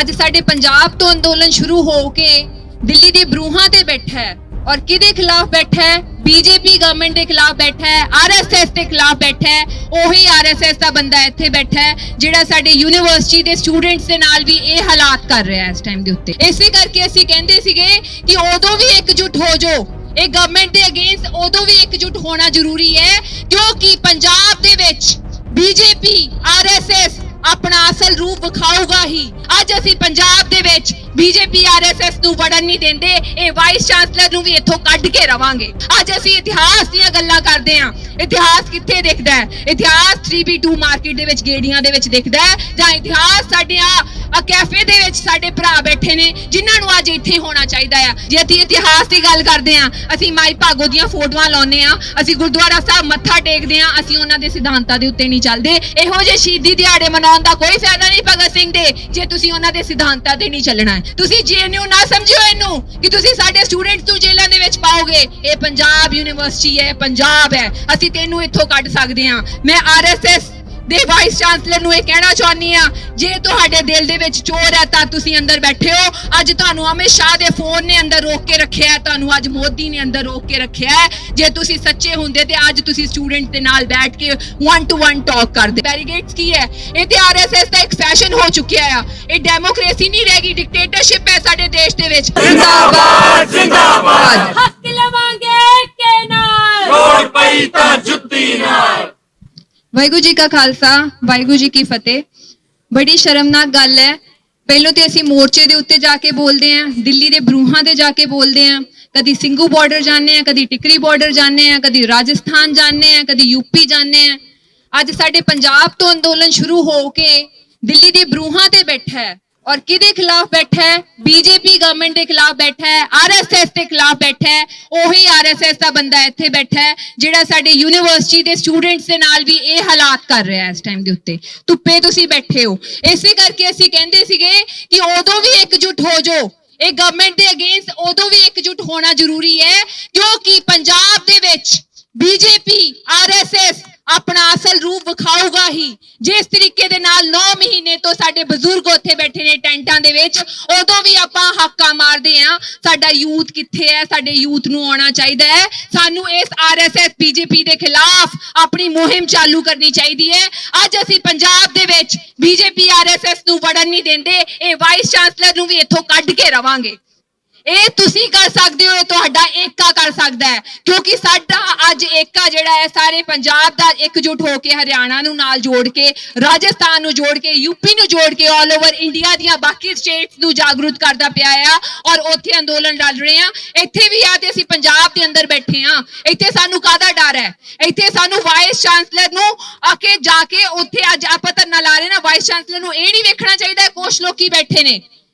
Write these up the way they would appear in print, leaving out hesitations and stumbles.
ਅੱਜ ਸਾਡੇ ਪੰਜਾਬ ਤੋਂ ਅੰਦੋਲਨ ਸ਼ੁਰੂ ਹੋ ਕੇ ਦਿੱਲੀ ਦੇ ਬਰੂਹਾਂ ਤੇ ਬੈਠਾ ਹੈ और किदे खिलाफ बैठा है? बीजेपी गवर्नमेंट के खिलाफ बैठा है, आरएसएस के खिलाफ बैठा है। ਉਹੀ आरएसएस का बंदा ਇੱਥੇ बैठा है ਜਿਹੜਾ ਸਾਡੇ ਯੂਨੀਵਰਸਿਟੀ ਦੇ ਸਟੂਡੈਂਟਸ ਦੇ ਨਾਲ ਵੀ ਇਹ ਹਾਲਾਤ ਕਰ ਰਿਹਾ ਹੈ ਇਸ ਟਾਈਮ ਦੇ ਉੱਤੇ। ਇਸੇ ਕਰਕੇ ਅਸੀਂ ਕਹਿੰਦੇ ਸੀਗੇ ਕਿ ਉਦੋਂ ਵੀ ਇਕਜੁੱਟ ਹੋ ਜਾਓ, ਇਹ ਗਵਰਨਮੈਂਟ ਦੇ ਅਗੇਂਸਟ ਉਦੋਂ ਵੀ ਇਕਜੁੱਟ ਹੋਣਾ ਜ਼ਰੂਰੀ ਹੈ ਕਿਉਂਕਿ ਪੰਜਾਬ ਦੇ ਵਿੱਚ बीजेपी आरएसएस अपना असल रूप विखाऊगा ही। ਅੱਜ ਅਸੀਂ ਪੰਜਾਬ ਦੇ ਵਿੱਚ बीजेपी आरएसएस ਨੂੰ ਵੜਨ ਨਹੀਂ ਦਿੰਦੇ, ਇਹ ਵਾਈਸ ਚਾਂਸਲਰ ਨੂੰ ਵੀ ਇੱਥੋਂ ਕੱਢ ਕੇ ਰਵਾਂਗੇ। ਅੱਜ ਅਸੀਂ ਇਤਿਹਾਸ ਦੀਆਂ ਗੱਲਾਂ ਕਰਦੇ ਹਾਂ, ਇਤਿਹਾਸ ਕਿੱਥੇ ਦਿਖਦਾ ਹੈ? ਇਤਿਹਾਸ 3B2 ਮਾਰਕੀਟ ਦੇ ਵਿੱਚ ਗੇੜੀਆਂ ਦੇ ਵਿੱਚ ਦਿਖਦਾ ਹੈ ਜਾਂ ਇਤਿਹਾਸ ਸਾਡੇ ਆ ਕੈਫੇ ਦੇ ਵਿੱਚ ਸਾਡੇ ਭਰਾ ਬੈਠੇ ਨੇ ਜਿਨ੍ਹਾਂ ਨੂੰ ਅੱਜ ਇੱਥੇ ਹੋਣਾ ਚਾਹੀਦਾ ਆ। ਜੇ ਅਸੀਂ ਇਤਿਹਾਸ ਦੀ ਗੱਲ ਕਰਦੇ ਹਾਂ, ਅਸੀਂ ਮਾਈ ਭਾਗੋ ਦੀਆਂ ਫੋਟੋਆਂ ਲਾਉਂਦੇ ਹਾਂ, ਅਸੀਂ ਗੁਰਦੁਆਰਾ ਸਾਹਿਬ ਮੱਥਾ ਟੇਕਦੇ ਹਾਂ, ਅਸੀਂ ਉਹਨਾਂ ਦੇ ਸਿਧਾਂਤਾਂ ਦੇ ਉੱਤੇ ਨਹੀਂ ਚੱਲਦੇ। ਇਹੋ ਜਿਹੇ ਸ਼ਹੀਦੀ ਦਿਹਾੜੇ ਮਨਾਉਣ ਦਾ ਕੋਈ ਫਾਇਦਾ ਨਹੀਂ ਭਗਤ ਸਿੰਘ ਦੇ ਜੇ ਤੁਸੀਂ ਉਹਨਾਂ ਦੇ ਸਿਧਾਂਤਾਂ ਤੇ ਨਹੀਂ ਚੱਲਣਾ ਹੈ। ਤੁਸੀਂ ਜੇਐਨਯੂ ਨਾ ਸਮਝਿਓ ਇਹਨੂੰ ਕਿ ਤੁਸੀਂ ਸਾਡੇ ਸਟੂਡੈਂਟਸ ਨੂੰ ਜੇਲ੍ਹਾਂ ਦੇ ਵਿੱਚ ਪਾਓਗੇ। ਇਹ ਪੰਜਾਬ ਯੂਨੀਵਰਸਿਟੀ ਹੈ, ਪੰਜਾਬ ਹੈ, ਅਸੀਂ ਤੈਨੂੰ ਇੱਥੋਂ ਕੱਢ ਸਕਦੇ ਹਾਂ। ਮੈਂ ਆਰਐਸਐਸ ਦੇ ਵਾਈਸ ਚਾਂਸਲਰ ਨੂੰ ਇਹ ਕਹਿਣਾ ਚਾਹੁੰਦੀ ਆ, ਜੇ ਤੁਹਾਡੇ ਦਿਲ ਦੇ ਵਿੱਚ ਚੋਰ ਹੈ ਤਾਂ ਤੁਸੀਂ ਅੰਦਰ ਬੈਠੇ ਹੋ। ਅੱਜ ਤੁਹਾਨੂੰ ਅਮਿਤ ਸ਼ਾਹ ਦੇ ਫੋਨ ਨੇ ਅੰਦਰ ਰੋਕ ਕੇ ਰੱਖਿਆ ਹੈ, ਤੁਹਾਨੂੰ ਅੱਜ ਮੋਦੀ ਨੇ ਅੰਦਰ ਰੋਕ ਕੇ ਰੱਖਿਆ ਹੈ। ਜੇ ਤੁਸੀਂ ਸੱਚੇ ਹੁੰਦੇ ਤੇ ਅੱਜ ਤੁਸੀਂ ਸਟੂਡੈਂਟ ਦੇ ਨਾਲ ਬੈਠ ਕੇ 1-to-1 ਟਾਕ ਕਰਦੇ। ਬੈਰੀਗੇਡਸ ਕੀ ਹੈ? ਇਹ ਤੇ ਆਰਐਸਐਸ ਦਾ ਇੱਕ ਫੈਸ਼ਨ ਹੋ ਚੁੱਕਿਆ ਆ। ਇਹ ਡੈਮੋਕ੍ਰੇਸੀ ਨਹੀਂ ਰਹਿ ਗਈ, ਡਿਕਟੇਟਰਸ਼ਿਪ ਹੈ ਸਾਡੇ ਦੇਸ਼ ਦੇ ਵਿੱਚ। ਜ਼ਿੰਦਾਬਾਦ ਜ਼ਿੰਦਾਬਾਦ ਹੱਕ ਲਵਾਂਗੇ ਕੇ ਨਾਲ ਲੋੜ ਪਈ ਤਾਂ ਜੁੱਤੀ ਨਾਲ। ਵਾਹਿਗੁਰੂ ਜੀ ਕਾ ਖਾਲਸਾ, ਵਾਹਿਗੁਰੂ ਜੀ ਕੀ ਫਤਿਹ। ਬੜੀ ਸ਼ਰਮਨਾਕ ਗੱਲ ਹੈ, ਪਹਿਲਾਂ ਤੇ ਅਸੀਂ ਮੋਰਚੇ ਦੇ ਉੱਤੇ ਜਾ ਕੇ ਬੋਲਦੇ ਆਂ, ਦਿੱਲੀ ਦੇ ਬਰੂਹਾਂ ਤੇ ਜਾ ਕੇ ਬੋਲਦੇ ਆਂ, ਕਦੀ ਸਿੰਘੂ ਬਾਰਡਰ ਜਾਂਦੇ ਆਂ, ਕਦੀ ਟਿਕਰੀ ਬਾਰਡਰ ਜਾਂਦੇ ਆਂ, ਕਦੀ ਰਾਜਸਥਾਨ ਜਾਂਦੇ ਆਂ, ਕਦੀ ਯੂਪੀ ਜਾਂਦੇ ਆਂ। ਅੱਜ ਸਾਡੇ ਪੰਜਾਬ ਤੋਂ ਅੰਦੋਲਨ ਸ਼ੁਰੂ ਹੋ ਕੇ ਦਿੱਲੀ ਦੇ ਬਰੂਹਾਂ ਤੇ ਬੈਠਾ ਹੈ और किदे खिलाफ बैठा है? बीजेपी गवर्नमेंट के खिलाफ बैठा है, आरएसएस के खिलाफ बैठा है। ਉਹੀ आरएसएस ਦਾ ਬੰਦਾ ਇੱਥੇ ਬੈਠਾ ਹੈ ਜਿਹੜਾ ਸਾਡੇ ਯੂਨੀਵਰਸਿਟੀ ਦੇ ਸਟੂਡੈਂਟਸ ਦੇ ਨਾਲ ਵੀ ਇਹ ਹਾਲਾਤ ਕਰ ਰਿਹਾ ਹੈ ਇਸ ਟਾਈਮ ਦੇ ਉੱਤੇ। ਧੁੱਪੇ ਤੁਸੀਂ ਬੈਠੇ ਹੋ। ਇਸੇ ਕਰਕੇ ਅਸੀਂ ਕਹਿੰਦੇ ਸੀਗੇ ਕਿ ਉਦੋਂ ਵੀ ਇਕਜੁੱਟ ਹੋ ਜਾਓ, ਇਹ ਗਵਰਨਮੈਂਟ ਦੇ ਅਗੇਂਸਟ ਉਦੋਂ ਵੀ ਇਕਜੁੱਟ ਹੋਣਾ ਜ਼ਰੂਰੀ ਹੈ ਕਿਉਂਕਿ ਪੰਜਾਬ ਦੇ ਵਿੱਚ बीजेपी आरएसएस अपना असल रूप विखाऊगा ही। जिस तरीके दे नाल 9 महीने तो साडे बजुर्ग उत्थे बैठे ने टैंटां दे विच, उदों भी आपां हक्का मारदे हां। साडा यूथ कित्थे है? साडे यूथ नूं आउणा चाहीदा है। सानू इस आरएसएस बीजेपी दे खिलाफ अपनी मुहिम चालू करनी चाहीदी है। अज असीं पंजाब दे विच बीजेपी आरएसएस नूं वड़न नहीं देंदे, इह वाइस चांसलर नूं भी इत्थों कढ के रवांगे। ਇਹ ਤੁਸੀਂ ਕਰ ਸਕਦੇ ਹੋ, ਇਹ ਤੁਹਾਡਾ ਏਕਾ ਕਰ ਸਕਦਾ ਹੈ ਕਿਉਂਕਿ ਸਾਡਾ ਅੱਜ ਏਕਾ ਜਿਹੜਾ ਹੈ ਸਾਰੇ ਪੰਜਾਬ ਦਾ ਇਕਜੁੱਟ ਹੋ ਕੇ ਹਰਿਆਣਾ ਨੂੰ ਨਾਲ ਜੋੜ ਕੇ, ਰਾਜਸਥਾਨ ਨੂੰ ਜੋੜ ਕੇ, ਯੂਪੀ ਨੂੰ ਜੋੜ ਕੇ ਆਲ ਓਵਰ ਇੰਡੀਆ ਦੀਆਂ ਬਾਕੀ ਸਟੇਟਸ ਨੂੰ ਜਾਗਰੂਕ ਕਰਦਾ ਪਿਆ ਆ ਔਰ ਉੱਥੇ ਅੰਦੋਲਨ ਲੜ ਰਹੇ ਆ। ਇੱਥੇ ਵੀ ਆ ਤੇ ਅਸੀਂ ਪੰਜਾਬ ਦੇ ਅੰਦਰ ਬੈਠੇ ਆ। ਇੱਥੇ ਸਾਨੂੰ ਕਾਹਦਾ ਡਰ ਹੈ? ਇੱਥੇ ਸਾਨੂੰ ਵਾਈਸ ਚਾਂਸਲਰ ਨੂੰ ਆ ਕੇ ਜਾ ਕੇ ਉੱਥੇ ਅੱਜ ਆਪਾਂ ਧਰਨਾ ਲਾ ਰਹੇ ਨਾ, ਵਾਈਸ ਚਾਂਸਲਰ ਨੂੰ ਇਹ ਨਹੀਂ ਵੇਖਣਾ ਚਾਹੀਦਾ ਕੁਛ ਲੋਕੀ ਬੈਠੇ ਨੇ,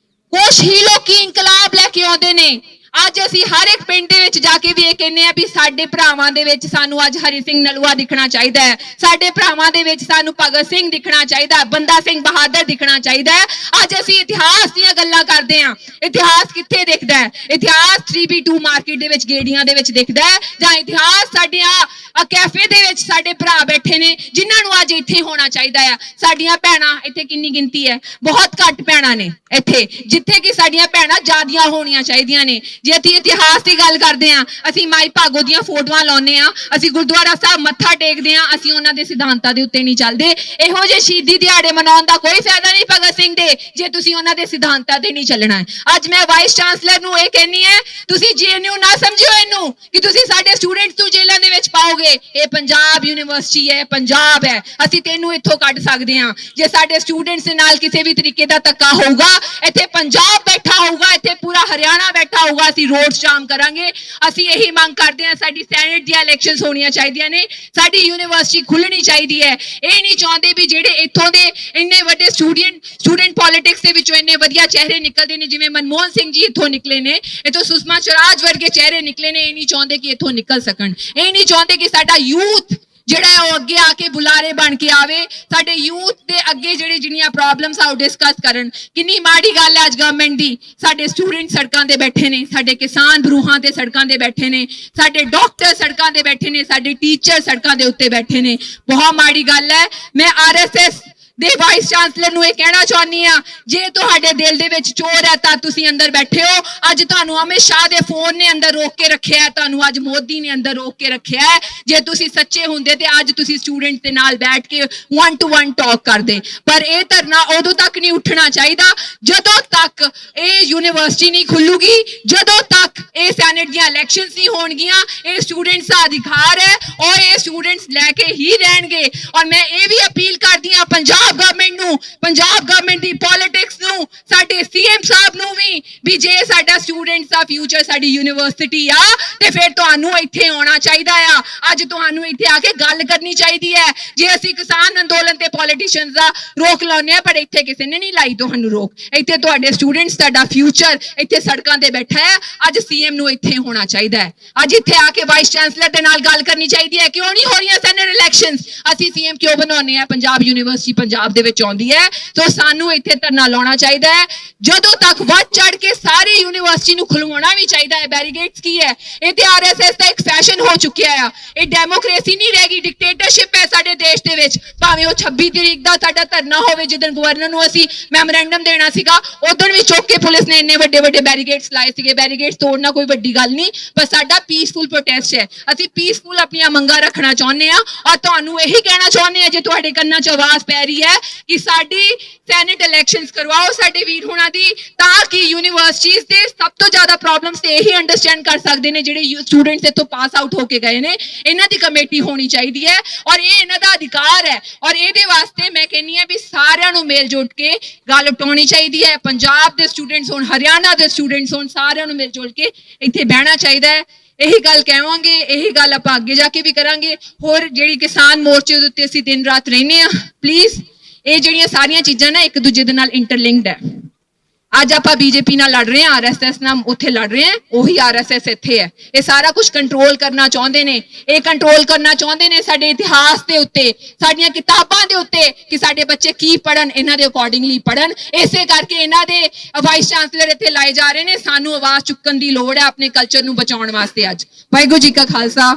ਕੁਛ ਹੀ ਲੋਕੀ ਇਨਕਲਾਬ ਲੈ ਕੇ ਆਉਂਦੇ ਨੇ। ਅੱਜ ਅਸੀਂ ਹਰ ਇੱਕ ਪਿੰਡ ਦੇ ਵਿੱਚ ਜਾ ਕੇ ਵੀ ਇਹ ਕਹਿੰਦੇ ਆ ਵੀ ਸਾਡੇ ਭਰਾਵਾਂ ਦੇ ਵਿੱਚ ਸਾਨੂੰ ਅੱਜ ਹਰੀ ਸਿੰਘ ਨਲੂਆ ਦਿਖਣਾ ਚਾਹੀਦਾ ਹੈ, ਸਾਡੇ ਭਰਾਵਾਂ ਦੇ ਵਿੱਚ ਸਾਨੂੰ ਭਗਤ ਸਿੰਘ ਦਿਖਣਾ ਚਾਹੀਦਾ, ਬੰਦਾ ਸਿੰਘ ਬਹਾਦਰ ਦਿਖਣਾ ਚਾਹੀਦਾ ਹੈ। ਅੱਜ ਅਸੀਂ ਇਤਿਹਾਸ ਦੀਆਂ ਗੱਲਾਂ ਕਰਦੇ ਹਾਂ, ਇਤਿਹਾਸ ਕਿੱਥੇ ਦਿਖਦਾ ਹੈ? ਇਤਿਹਾਸ 3B2 ਮਾਰਕੀਟ ਦੇ ਵਿੱਚ ਗੇੜੀਆਂ ਦੇ ਵਿੱਚ ਦਿਖਦਾ ਹੈ ਜਾਂ ਇਤਿਹਾਸ ਸਾਡੇ ਆ ਕੈਫੇ ਦੇ ਵਿੱਚ ਸਾਡੇ ਭਰਾ ਬੈਠੇ ਨੇ ਜਿਨ੍ਹਾਂ ਨੂੰ ਅੱਜ ਇੱਥੇ ਹੋਣਾ ਚਾਹੀਦਾ ਆ। ਸਾਡੀਆਂ ਭੈਣਾਂ ਇੱਥੇ ਕਿੰਨੀ ਗਿਣਤੀ ਹੈ? ਬਹੁਤ ਘੱਟ ਭੈਣਾਂ ਨੇ ਇੱਥੇ, ਜਿੱਥੇ ਕਿ ਸਾਡੀਆਂ ਭੈਣਾਂ ਜ਼ਿਆਦੀਆਂ ਹੋਣੀਆਂ ਚਾਹੀਦੀਆਂ ਨੇ। ਜੇ ਅਸੀਂ ਇਤਿਹਾਸ ਦੀ ਗੱਲ ਕਰਦੇ ਹਾਂ, ਅਸੀਂ ਮਾਈ ਭਾਗੋ ਦੀਆਂ ਫੋਟੋਆਂ ਲਾਉਂਦੇ ਹਾਂ, ਅਸੀਂ ਗੁਰਦੁਆਰਾ ਸਾਹਿਬ ਮੱਥਾ ਟੇਕਦੇ ਹਾਂ, ਅਸੀਂ ਉਹਨਾਂ ਦੇ ਸਿਧਾਂਤਾਂ ਦੇ ਉੱਤੇ ਨਹੀਂ ਚੱਲਦੇ। ਇਹੋ ਜਿਹੇ ਸ਼ਹੀਦੀ ਦਿਹਾੜੇ ਮਨਾਉਣ ਦਾ ਕੋਈ ਫਾਇਦਾ ਨਹੀਂ ਭਗਤ ਸਿੰਘ ਦੇ ਜੇ ਤੁਸੀਂ ਉਹਨਾਂ ਦੇ ਸਿਧਾਂਤਾਂ ਤੇ ਨਹੀਂ ਚੱਲਣਾ ਹੈ। ਅੱਜ ਮੈਂ ਵਾਈਸ ਚਾਂਸਲਰ ਨੂੰ ਇਹ ਕਹਿੰਨੀ ਹੈ, ਤੁਸੀਂ ਜੇਐਨਯੂ ਨਾ ਸਮਝਿਓ ਇਹਨੂੰ ਕਿ ਤੁਸੀਂ ਸਾਡੇ ਸਟੂਡੈਂਟਸ ਨੂੰ ਜੇਲ੍ਹਾਂ ਦੇ ਵਿੱਚ ਪਾਓਗੇ। ਇਹ ਪੰਜਾਬ ਯੂਨੀਵਰਸਿਟੀ ਹੈ, ਪੰਜਾਬ ਹੈ, ਅਸੀਂ ਤੈਨੂੰ ਇੱਥੋਂ ਕੱਢ ਸਕਦੇ ਹਾਂ। ਜੇ ਸਾਡੇ ਸਟੂਡੈਂਟਸ ਦੇ ਨਾਲ ਕਿਸੇ ਵੀ ਤਰੀਕੇ ਦਾ ਧੱਕਾ ਹੋਊਗਾ, ਇੱਥੇ ਪੰਜਾਬ ਬੈਠਾ ਹੋਊਗਾ, ਇੱਥੇ ਪੂਰਾ ਹਰਿਆਣਾ ਬੈਠਾ ਹੋਊਗਾ, ਅਸੀਂ ਰੋਡ ਸ਼ਾਮ ਕਰਾਂਗੇ। ਅਸੀਂ ਇਹੀ ਮੰਗ ਕਰਦੇ ਹਾਂ, ਸਾਡੀ ਸੈਨੇਟ ਦੀਆਂ ਇਲੈਕਸ਼ਨਸ ਹੋਣੀਆਂ ਚਾਹੀਦੀਆਂ ਨੇ, ਸਾਡੀ ਯੂਨੀਵਰਸਿਟੀ ਖੁੱਲਣੀ ਚਾਹੀਦੀ ਹੈ। ਇਹ ਨਹੀਂ ਚਾਹੁੰਦੇ ਵੀ ਜਿਹੜੇ ਇੱਥੋਂ ਦੇ ਇੰਨੇ ਵੱਡੇ ਸਟੂਡੈਂਟ ਪੋਲਿਟਿਕਸ ਦੇ ਵਿੱਚੋਂ ਇੰਨੇ ਵਧੀਆ ਚਿਹਰੇ ਨਿਕਲਦੇ ਨੇ, ਜਿਵੇਂ ਮਨਮੋਹਨ ਸਿੰਘ ਜੀ ਇੱਥੋਂ ਨਿਕਲੇ ਨੇ, ਇੱਥੋਂ ਸੁਸ਼ਮਾ ਸਵਰਾਜ ਵਰਗੇ ਚਿਹਰੇ ਨਿਕਲੇ ਨੇ, ਇਹ ਨਹੀਂ ਚਾਹੁੰਦੇ ਕਿ ਇੱਥੋਂ ਨਿਕਲ ਸਕਣ। ਇਹ ਨਹੀਂ ਚਾਹੁੰਦੇ ਕਿ ਸਾਡਾ ਯੂਥ ਜਿਹੜਾ ਹੈ ਉਹ ਅੱਗੇ ਆ ਕੇ ਬੁਲਾਰੇ ਬਣ ਕੇ ਆਵੇ, ਸਾਡੇ ਯੂਥ ਦੇ ਅੱਗੇ ਜਿਹੜੇ ਜਿਹੜੀਆਂ ਪ੍ਰੋਬਲਮਸ ਆ ਉਹ ਡਿਸਕਸ ਕਰਨ। ਕਿੰਨੀ ਮਾੜੀ ਗੱਲ ਹੈ ਅੱਜ ਗਵਰਨਮੈਂਟ ਦੀ, ਸਾਡੇ ਸਟੂਡੈਂਟ ਸੜਕਾਂ ਤੇ ਬੈਠੇ ਨੇ, ਸਾਡੇ ਕਿਸਾਨ ਬਰੂਹਾਂ ਤੇ ਸੜਕਾਂ ਤੇ ਬੈਠੇ ਨੇ, ਸਾਡੇ ਡਾਕਟਰ ਸੜਕਾਂ ਤੇ ਬੈਠੇ ਨੇ, ਸਾਡੇ ਟੀਚਰ ਸੜਕਾਂ ਦੇ ਉੱਤੇ ਬੈਠੇ ਨੇ। ਬਹੁਤ ਮਾੜੀ ਗੱਲ ਹੈ। ਮੈਂ ਆਰਐਸਐਸ ਦੇ ਵਾਈਸ ਚਾਂਸਲਰ ਨੂੰ ਇਹ ਕਹਿਣਾ ਚਾਹੁੰਦੀ ਆ, ਜੇ ਤੁਹਾਡੇ ਦਿਲ ਦੇ ਵਿੱਚ ਚੋਰ ਹੈ ਤਾਂ ਤੁਸੀਂ ਅੰਦਰ ਬੈਠੇ ਹੋ। ਅੱਜ ਤੁਹਾਨੂੰ ਅਮਿਤ ਸ਼ਾਹ ਦੇ ਫੋਨ ਨੇ ਅੰਦਰ ਰੋਕ ਕੇ ਰੱਖਿਆ ਹੈ, ਤੁਹਾਨੂੰ ਅੱਜ ਮੋਦੀ ਨੇ ਅੰਦਰ ਰੋਕ ਕੇ ਰੱਖਿਆ ਹੈ। ਜੇ ਤੁਸੀਂ ਸੱਚੇ ਹੁੰਦੇ ਤੇ ਅੱਜ ਤੁਸੀਂ ਸਟੂਡੈਂਟ ਦੇ ਨਾਲ ਬੈਠ ਕੇ 1 to 1 ਟਾਕ ਕਰਦੇ। ਪਰ ਇਹ ਧਰਨਾ ਉਦੋਂ ਤੱਕ ਨਹੀਂ ਉੱਠਣਾ ਚਾਹੀਦਾ ਜਦੋਂ ਤੱਕ ਇਹ ਯੂਨੀਵਰਸਿਟੀ ਨਹੀਂ ਖੁੱਲੂਗੀ, ਜਦੋਂ ਤੱਕ ਇਹ ਸੈਨੇਟ ਦੀਆਂ ਇਲੈਕਸ਼ਨਸ ਨਹੀਂ ਹੋਣਗੀਆਂ। ਇਹ ਸਟੂਡੈਂਟਸ ਦਾ ਅਧਿਕਾਰ ਹੈ ਔਰ ਇਹ ਸਟੂਡੈਂਟਸ ਲੈ ਕੇ ਹੀ ਰਹਿਣਗੇ। ਔਰ ਮੈਂ ਇਹ ਵੀ ਅਪੀਲ ਕਰਦੀ ਹਾਂ ਪੰਜਾਬ ਗਵਰਨਮੈਂਟ ਨੂੰ, ਪੰਜਾਬ ਗਵਰਨਮੈਂਟ ਦੀ ਪੋਲਿਟਿਕਸ ਨੂੰ, ਸਾਡੇ ਸੀਐਮ ਸਾਹਿਬ ਨੂੰ ਵੀ ਜੇ ਸਾਡਾ ਸਟੂਡੈਂਟਸ ਦਾ ਫਿਊਚਰ ਸਾਡੀ ਯੂਨੀਵਰਸਿਟੀ ਆ ਤੇ ਫਿਰ ਤੁਹਾਨੂੰ ਇੱਥੇ ਆਉਣਾ ਚਾਹੀਦਾ ਆ। ਅੱਜ ਤੁਹਾਨੂੰ ਇੱਥੇ ਆ ਕੇ ਗੱਲ ਕਰਨੀ ਚਾਹੀਦੀ ਹੈ। ਜੇ ਅਸੀਂ ਕਿਸਾਨ ਅੰਦੋਲਨ ਤੇ ਪੋਲੀਟੀਸ਼ੀਅਨਸ ਦਾ ਰੋਕ ਲਾਉਂਦੇ ਆ, ਪਰ ਇੱਥੇ ਕਿਸੇ ਨੇ ਨਹੀਂ ਲਾਈ ਤੁਹਾਨੂੰ ਰੋਕ। ਇੱਥੇ ਤੁਹਾਡੇ ਸਟੂਡੈਂਟਸ, ਤੁਹਾਡਾ ਫਿਊਚਰ ਇੱਥੇ ਸੜਕਾਂ ਤੇ ਬੈਠਾ ਹੈ। ਅੱਜ ਸੀਐਮ ਨੂੰ ਇੱਥੇ ਹੋਣਾ ਚਾਹੀਦਾ ਹੈ। ਅੱਜ ਇੱਥੇ ਆ ਕੇ ਵਾਈਸ ਚਾਂਸਲਰ ਦੇ ਨਾਲ ਗੱਲ ਕਰਨੀ ਚਾਹੀਦੀ ਹੈ, ਕਿਉਂ ਨਹੀਂ ਹੋ ਰਹੀਆਂ ਸੈਨੇਟ ਇਲੈਕਸ਼ਨਸ, ਅਸੀਂ ਸੀਐਮ ਕਿਉਂ ਬਣਾਉਂਦੇ ਆ। ਪੰਜਾਬ ਯੂਨੀਵਰਸਿਟੀ ਪੰਜਾਬ ਦੇ ਵਿੱਚ ਆਉਂਦੀ ਹੈ, ਸੋ ਸਾਨੂੰ ਇੱਥੇ ਧਰਨਾ ਲਾਉਣਾ ਚਾਹੀਦਾ ਹੈ। ਜਦੋਂ ਤੱਕ ਵੱਧ ਚੜ ਕੇ ਸਾਰੀ ਯੂਨੀਵਰਸਿਟੀ ਨੂੰ ਖੁਲਵਾਉਣਾ ਵੀ ਚਾਹੀਦਾ ਹੈ। ਬੈਰੀਗੇਡਸ ਕੀ ਹੈ? ਇਹ ਤੇ ਆਰਐਸਐਸ ਦਾ ਇੱਕ ਫੈਸ਼ਨ ਹੋ ਚੁੱਕਿਆ ਆ। ਇਹ ਡੈਮੋਕ੍ਰੇਸੀ ਨਹੀਂ ਰਹਿ ਗਈ, ਡਿਕਟੇਟਰਸ਼ਿਪ ਹੈ ਸਾਡੇ ਦੇਸ਼ ਦੇ ਵਿੱਚ। ਭਾਵੇਂ ਉਹ 26 ਤਰੀਕ ਦਾ ਸਾਡਾ ਧਰਨਾ ਹੋਵੇ, ਜਿੱਦਣ ਗਵਰਨਰ ਨੂੰ ਅਸੀਂ ਮੈਮੋਰੈਂਡਮ ਦੇਣਾ ਸੀਗਾ, ਉਦੋਂ ਵੀ ਚੁੱਕ ਕੇ ਪੁਲਿਸ ਨੇ ਇੰਨੇ ਵੱਡੇ ਵੱਡੇ ਬੈਰੀਗੇਡਸ ਲਾਏ ਸੀਗੇ। ਬੈਰੀਗੇਡਸ ਤੋੜਨਾ ਕੋਈ ਵੱਡੀ ਗੱਲ ਨਹੀਂ, ਪਰ ਸਾਡਾ ਪੀਸਫੁਲ ਪ੍ਰੋਟੈਸਟ ਹੈ। ਅਸੀਂ ਪੀਸਫੁਲ ਆਪਣੀਆਂ ਮੰਗਾਂ ਰੱਖਣਾ ਚਾਹੁੰਦੇ ਆ ਔਰ ਤੁਹਾਨੂੰ ਇਹੀ ਕਹਿਣਾ ਚਾਹੁੰਦੇ ਆ, ਜੇ ਤੁਹਾਡੇ ਕੰਨਾਂ 'ਚ ਆਵਾਜ਼ ਪੈ ਰਹੀ ਹੈ ਕਿ ਸਾਡੀ ਸੈਨੇਟ ਇਲੈਕਸ਼ਨਸ ਕਰਵਾਓ ਸਾਡੇ ਵੀਰ ਹੋਣਾ ਦੀ, ਤਾਂ ਕਿ ਯੂਨੀਵਰਸਿਟੀਜ਼ ਦੇ ਸਭ ਤੋਂ ਜ਼ਿਆਦਾ ਪ੍ਰੋਬਲਮਸ ਤੇ ਇਹੀ ਅੰਡਰਸਟੈਂਡ ਕਰ ਸਕਦੇ ਨੇ ਜਿਹੜੇ ਸਟੂਡੈਂਟਸ ਇੱਥੋਂ ਪਾਸ ਆਊਟ ਹੋ ਕੇ ਗਏ ਨੇ। ਇਹਨਾਂ ਦੀ ਕਮੇਟੀ ਹੋਣੀ ਚਾਹੀਦੀ ਹੈ ਔਰ ਇਹ ਇਹਨਾਂ ਦਾ ਅਧਿਕਾਰ ਹੈ। ਔਰ ਇਹਦੇ ਵਾਸਤੇ ਮੈਂ ਕਹਿੰਨੀ ਆ ਵੀ ਸਾਰਿਆਂ ਨੂੰ ਮੇਲ ਜੋੜ ਕੇ ਗੱਲ ਉਠਾਉਣੀ ਚਾਹੀਦੀ ਹੈ। ਪੰਜਾਬ ਦੇ ਸਟੂਡੈਂਟਸ ਹੋਣ, ਹਰਿਆਣਾ ਦੇ ਸਟੂਡੈਂਟਸ ਹੋਣ, ਸਾਰਿਆਂ ਨੂੰ ਮਿਲ ਜੁਲ ਕੇ ਇੱਥੇ ਬਹਿਣਾ ਚਾਹੀਦਾ ਹੈ। ਇਹੀ ਗੱਲ ਕਹਾਂਗੇ, ਇਹੀ ਗੱਲ ਆਪਾਂ ਅੱਗੇ ਜਾ ਕੇ ਵੀ ਕਰਾਂਗੇ। ਹੋਰ ਜਿਹੜੀ ਕਿਸਾਨ ਮੋਰਚੇ ਦੇ ਉੱਤੇ ਅਸੀਂ ਦਿਨ ਰਾਤ ਰਹਿੰਦੇ ਆ, ਪਲੀਜ਼ ਇਹ ਜਿਹੜੀਆਂ ਸਾਰੀਆਂ ਚੀਜ਼ਾਂ ਨਾ ਇੱਕ ਦੂਜੇ ਦੇ ਨਾਲ ਇੰਟਰਲਿੰਕਡ ਹੈ। ਅੱਜ ਆਪਾਂ ਬੀਜੇਪੀ ਨਾਲ ਲੜ ਰਹੇ ਹਾਂ, ਆਰਐਸਐਸ ਨਾਲ ਉੱਥੇ ਲੜ ਰਹੇ ਹਾਂ, ਉਹੀ ਆਰਐਸਐਸ ਇੱਥੇ ਹੈ। ਇਹ ਸਾਰਾ ਕੁਝ ਕੰਟਰੋਲ ਕਰਨਾ ਚਾਹੁੰਦੇ ਨੇ। ਇਹ ਕੰਟਰੋਲ ਕਰਨਾ ਚਾਹੁੰਦੇ ਨੇ ਸਾਡੇ ਇਤਿਹਾਸ ਦੇ ਉੱਤੇ, ਸਾਡੀਆਂ ਕਿਤਾਬਾਂ ਦੇ ਉੱਤੇ, ਕਿ ਸਾਡੇ ਬੱਚੇ ਕੀ ਪੜ੍ਹਨ, ਇਹਨਾਂ ਦੇ ਅਕੋਰਡਿੰਗਲੀ ਪੜ੍ਹਨ। ਇਸੇ ਕਰਕੇ ਇਹਨਾਂ ਦੇ ਵਾਈਸ ਚਾਂਸਲਰ ਇੱਥੇ ਲਾਏ ਜਾ ਰਹੇ ਨੇ। ਸਾਨੂੰ ਆਵਾਜ਼ ਚੁੱਕਣ ਦੀ ਲੋੜ ਹੈ ਆਪਣੇ ਕਲਚਰ ਨੂੰ ਬਚਾਉਣ ਵਾਸਤੇ। ਅੱਜ ਵਾਹਿਗੁਰੂ ਜੀ ਕਾ ਖਾਲਸਾ।